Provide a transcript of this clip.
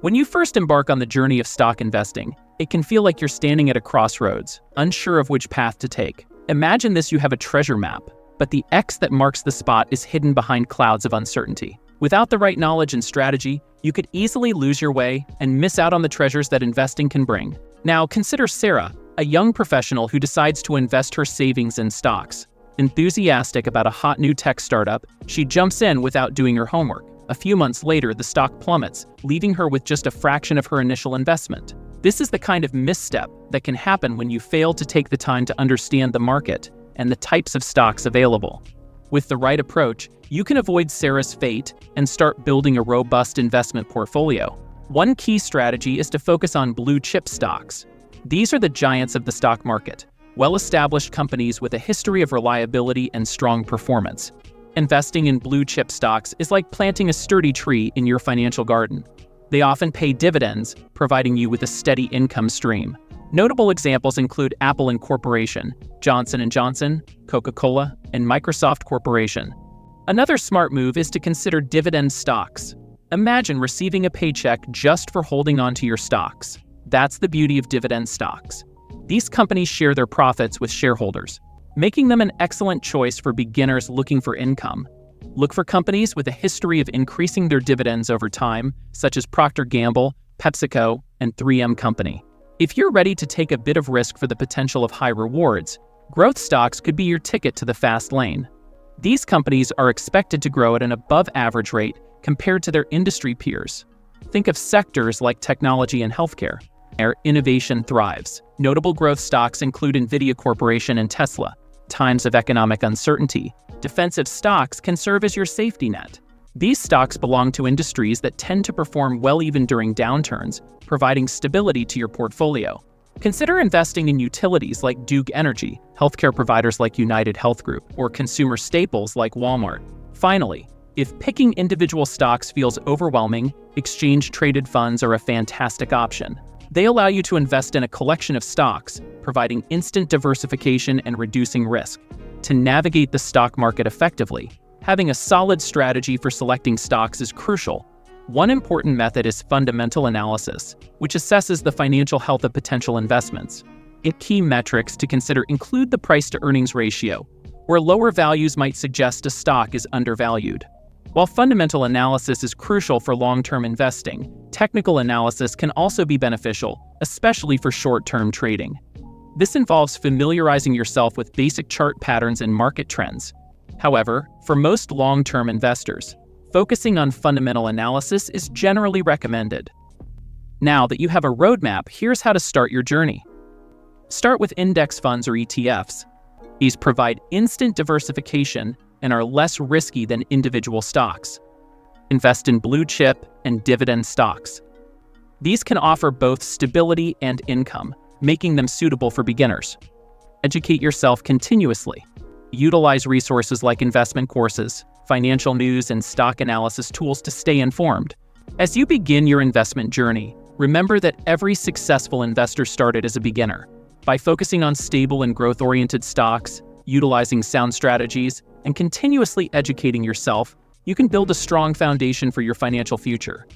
When you first embark on the journey of stock investing, it can feel like you're standing at a crossroads, unsure of which path to take. Imagine you have a treasure map, but the X that marks the spot is hidden behind clouds of uncertainty. Without the right knowledge and strategy, you could easily lose your way and miss out on the treasures that investing can bring. Now, consider Sarah, a young professional who decides to invest her savings in stocks. Enthusiastic about a hot new tech startup, she jumps in without doing her homework. A few months later, the stock plummets, leaving her with just a fraction of her initial investment. This is the kind of misstep that can happen when you fail to take the time to understand the market and the types of stocks available. With the right approach, you can avoid Sarah's fate and start building a robust investment portfolio. One key strategy is to focus on blue-chip stocks. These are the giants of the stock market, well-established companies with a history of reliability and strong performance. Investing in blue-chip stocks is like planting a sturdy tree in your financial garden. They often pay dividends, providing you with a steady income stream. Notable examples include Apple Incorporation, Johnson & Johnson, Coca-Cola, and Microsoft Corporation. Another smart move is to consider dividend stocks. Imagine receiving a paycheck just for holding onto your stocks. That's the beauty of dividend stocks. These companies share their profits with shareholders, making them an excellent choice for beginners looking for income. Look for companies with a history of increasing their dividends over time, such as Procter & Gamble, PepsiCo, and 3M Company. If you're ready to take a bit of risk for the potential of high rewards, growth stocks could be your ticket to the fast lane. These companies are expected to grow at an above-average rate compared to their industry peers. Think of sectors like technology and healthcare, where innovation thrives. Notable growth stocks include Nvidia Corporation and Tesla. Times of economic uncertainty, defensive stocks can serve as your safety net. These stocks belong to industries that tend to perform well even during downturns, providing stability to your portfolio. Consider investing in utilities like Duke Energy, healthcare providers like United Health Group, or consumer staples like Walmart. Finally, if picking individual stocks feels overwhelming, exchange-traded funds are a fantastic option. They allow you to invest in a collection of stocks, providing instant diversification and reducing risk. To navigate the stock market effectively, having a solid strategy for selecting stocks is crucial. One important method is fundamental analysis, which assesses the financial health of potential investments. Key metrics to consider include the price-to-earnings ratio, where lower values might suggest a stock is undervalued. While fundamental analysis is crucial for long-term investing, technical analysis can also be beneficial, especially for short-term trading. This involves familiarizing yourself with basic chart patterns and market trends. However, for most long-term investors, focusing on fundamental analysis is generally recommended. Now that you have a roadmap, here's how to start your journey. Start with index funds or ETFs. These provide instant diversification and are less risky than individual stocks. Invest in blue chip and dividend stocks. These can offer both stability and income, making them suitable for beginners. Educate yourself continuously. Utilize resources like investment courses, financial news, and stock analysis tools to stay informed. As you begin your investment journey, remember that every successful investor started as a beginner. By focusing on stable and growth-oriented stocks, utilizing sound strategies, and continuously educating yourself, you can build a strong foundation for your financial future.